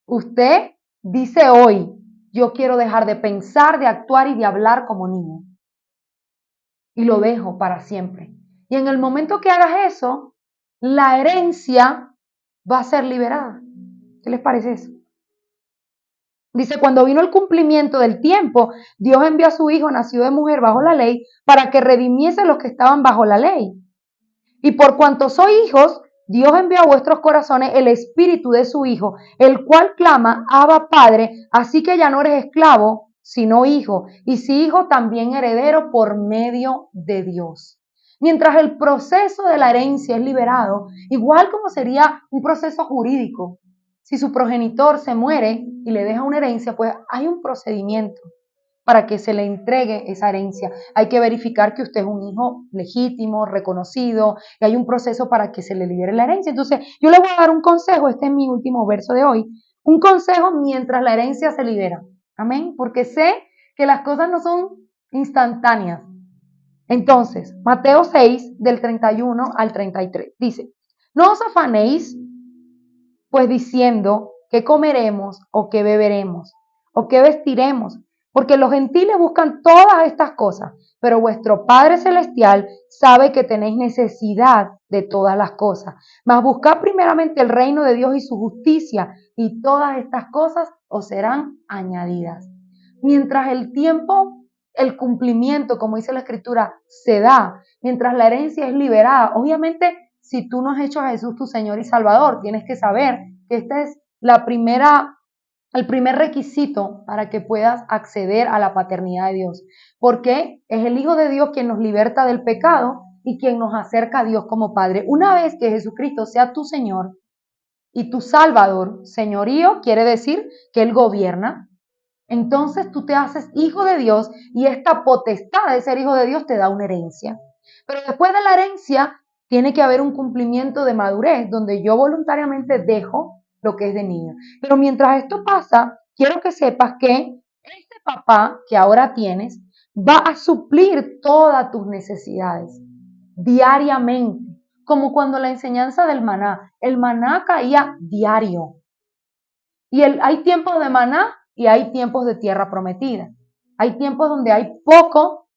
Usted dice hoy, yo quiero dejar de pensar, de actuar y de hablar como niño. Y lo dejo para siempre. Y en el momento que hagas eso, la herencia va a ser liberada. ¿Qué les parece eso? Dice, cuando vino el cumplimiento del tiempo, Dios envió a su Hijo, nacido de mujer bajo la ley, para que redimiese a los que estaban bajo la ley. Y por cuanto sois hijos, Dios envió a vuestros corazones el espíritu de su Hijo, el cual clama, Abba Padre, así que ya no eres esclavo, sino hijo, y si hijo, también heredero por medio de Dios. Mientras el proceso de la herencia es liberado, igual como sería un proceso jurídico, si su progenitor se muere y le deja una herencia, pues hay un procedimiento para que se le entregue esa herencia. Hay que verificar que usted es un hijo legítimo, reconocido, y hay un proceso para que se le libere la herencia. Entonces, yo le voy a dar un consejo, este es mi último verso de hoy, un consejo mientras la herencia se libera. Amén, porque sé que las cosas no son instantáneas. Entonces, Mateo 6, del 31 al 33, dice, no os afanéis, pues diciendo, ¿qué comeremos o qué beberemos o qué vestiremos? Porque los gentiles buscan todas estas cosas, pero vuestro Padre Celestial sabe que tenéis necesidad de todas las cosas. Mas buscad primeramente el reino de Dios y su justicia, y todas estas cosas os serán añadidas. Mientras el tiempo, el cumplimiento, como dice la Escritura, se da, mientras la herencia es liberada, obviamente si tú no has hecho a Jesús tu Señor y Salvador, tienes que saber que esta es el primer requisito para que puedas acceder a la paternidad de Dios, porque es el Hijo de Dios quien nos liberta del pecado y quien nos acerca a Dios como Padre. Una vez que Jesucristo sea tu Señor y tu Salvador, señorío quiere decir que Él gobierna, entonces tú te haces hijo de Dios y esta potestad de ser hijo de Dios te da una herencia. Pero después de la herencia tiene que haber un cumplimiento de madurez donde yo voluntariamente dejo lo que es de niño. Pero mientras esto pasa, quiero que sepas que este papá que ahora tienes va a suplir todas tus necesidades diariamente, como cuando la enseñanza del maná, el maná caía diario. Y hay tiempos de maná y hay tiempos de tierra prometida. Hay tiempos donde hay poco,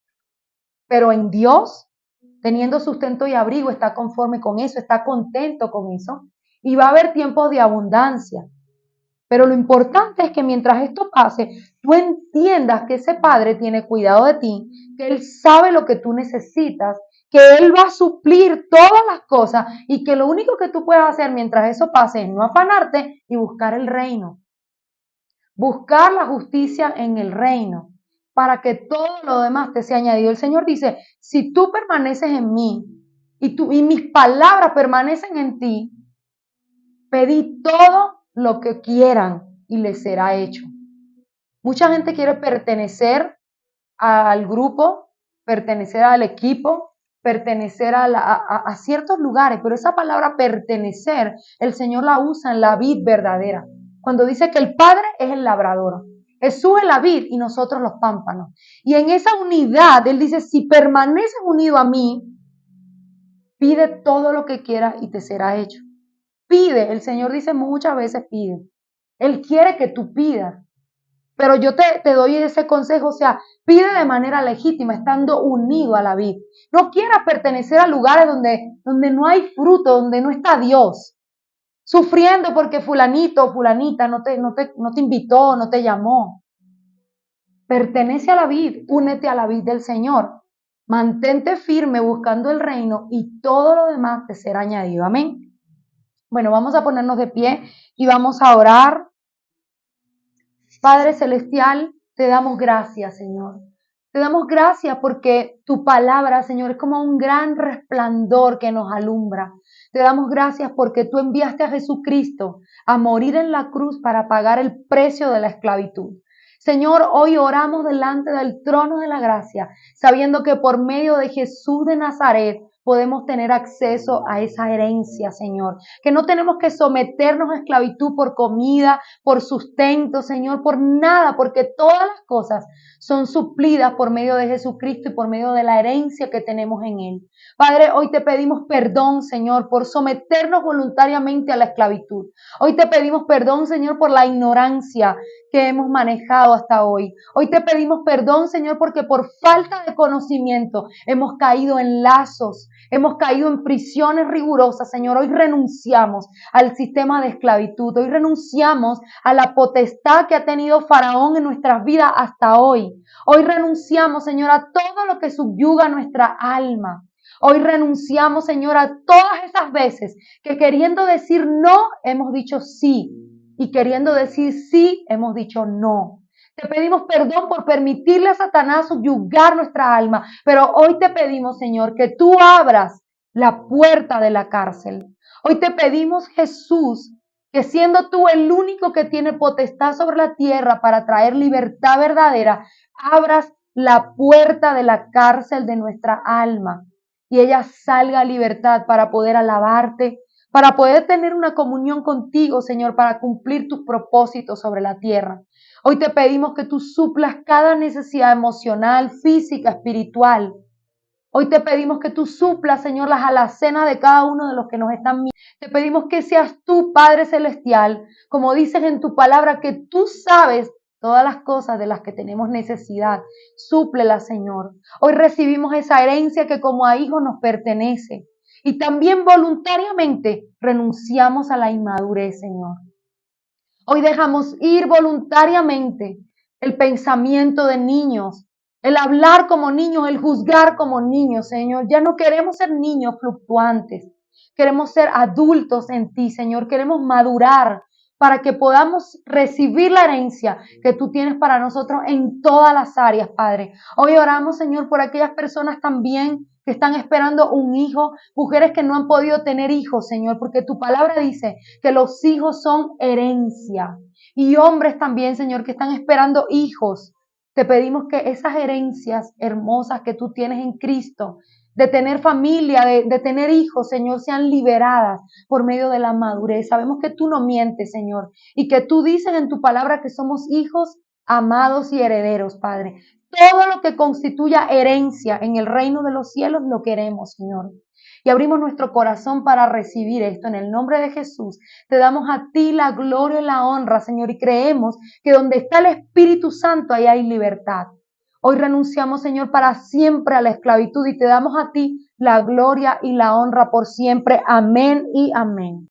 pero en Dios, teniendo sustento y abrigo, está conforme con eso, está contento con eso. Y va a haber tiempos de abundancia. Pero lo importante es que mientras esto pase, tú entiendas que ese Padre tiene cuidado de ti, que Él sabe lo que tú necesitas, que Él va a suplir todas las cosas y que lo único que tú puedes hacer mientras eso pase es no afanarte y buscar el reino. Buscar la justicia en el reino para que todo lo demás te sea añadido. El Señor dice, si tú permaneces en mí y mis palabras permanecen en ti, pedid todo lo que quieran y les será hecho. Mucha gente quiere pertenecer al grupo, pertenecer al equipo, pertenecer a ciertos lugares, pero esa palabra pertenecer, el Señor la usa en la vid verdadera. Cuando dice que el Padre es el labrador, Jesús es la vid y nosotros los pámpanos. Y en esa unidad, Él dice, si permaneces unido a mí, pide todo lo que quieras y te será hecho. Pide, el Señor dice muchas veces pide. Él quiere que tú pidas. Pero yo te doy ese consejo, o sea, pide de manera legítima, estando unido a la vid. No quieras pertenecer a lugares donde no hay fruto, donde no está Dios. Sufriendo porque fulanito o fulanita no te invitó, no te llamó. Pertenece a la vid, únete a la vid del Señor. Mantente firme buscando el reino y todo lo demás te será añadido. Amén. Bueno, vamos a ponernos de pie y vamos a orar. Padre Celestial, te damos gracias, Señor. Te damos gracias porque tu palabra, Señor, es como un gran resplandor que nos alumbra. Te damos gracias porque tú enviaste a Jesucristo a morir en la cruz para pagar el precio de la esclavitud. Señor, hoy oramos delante del trono de la gracia, sabiendo que por medio de Jesús de Nazaret podemos tener acceso a esa herencia, Señor. Que no tenemos que someternos a esclavitud por comida, por sustento, Señor, por nada, porque todas las cosas son suplidas por medio de Jesucristo y por medio de la herencia que tenemos en Él. Padre, hoy te pedimos perdón, Señor, por someternos voluntariamente a la esclavitud. Hoy te pedimos perdón, Señor, por la ignorancia que hemos manejado hasta hoy. Hoy te pedimos perdón, Señor, porque por falta de conocimiento hemos caído en lazos Hemos caído en prisiones rigurosas, Señor. Hoy renunciamos al sistema de esclavitud. Hoy renunciamos a la potestad que ha tenido Faraón en nuestras vidas hasta hoy. Hoy renunciamos, Señor, a todo lo que subyuga nuestra alma. Hoy renunciamos, Señor, a todas esas veces que queriendo decir no, hemos dicho sí. Y queriendo decir sí, hemos dicho no. Te pedimos perdón por permitirle a Satanás subyugar nuestra alma, pero hoy te pedimos, Señor, que tú abras la puerta de la cárcel. Hoy te pedimos, Jesús, que siendo tú el único que tiene potestad sobre la tierra para traer libertad verdadera, abras la puerta de la cárcel de nuestra alma y ella salga a libertad para poder alabarte, para poder tener una comunión contigo, Señor, para cumplir tus propósitos sobre la tierra. Hoy te pedimos que tú suplas cada necesidad emocional, física, espiritual. Hoy te pedimos que tú suplas, Señor, las alacenas de cada uno de los que nos están mirando. Te pedimos que seas tú, Padre Celestial, como dices en tu palabra, que tú sabes todas las cosas de las que tenemos necesidad. Súplelas, Señor. Hoy recibimos esa herencia que como a hijos nos pertenece. Y también voluntariamente renunciamos a la inmadurez, Señor. Hoy dejamos ir voluntariamente el pensamiento de niños, el hablar como niños, el juzgar como niños, Señor. Ya no queremos ser niños fluctuantes, queremos ser adultos en ti, Señor. Queremos madurar para que podamos recibir la herencia que tú tienes para nosotros en todas las áreas, Padre. Hoy oramos, Señor, por aquellas personas también que están esperando un hijo, mujeres que no han podido tener hijos, Señor, porque tu palabra dice que los hijos son herencia. Y hombres también, Señor, que están esperando hijos. Te pedimos que esas herencias hermosas que tú tienes en Cristo, de tener familia, de tener hijos, Señor, sean liberadas por medio de la madurez. Sabemos que tú no mientes, Señor, y que tú dices en tu palabra que somos hijos amados y herederos, Padre. Todo lo que constituya herencia en el reino de los cielos lo queremos, Señor. Y abrimos nuestro corazón para recibir esto en el nombre de Jesús. Te damos a ti la gloria y la honra, Señor, y creemos que donde está el Espíritu Santo, ahí hay libertad. Hoy renunciamos, Señor, para siempre a la esclavitud y te damos a ti la gloria y la honra por siempre. Amén y amén.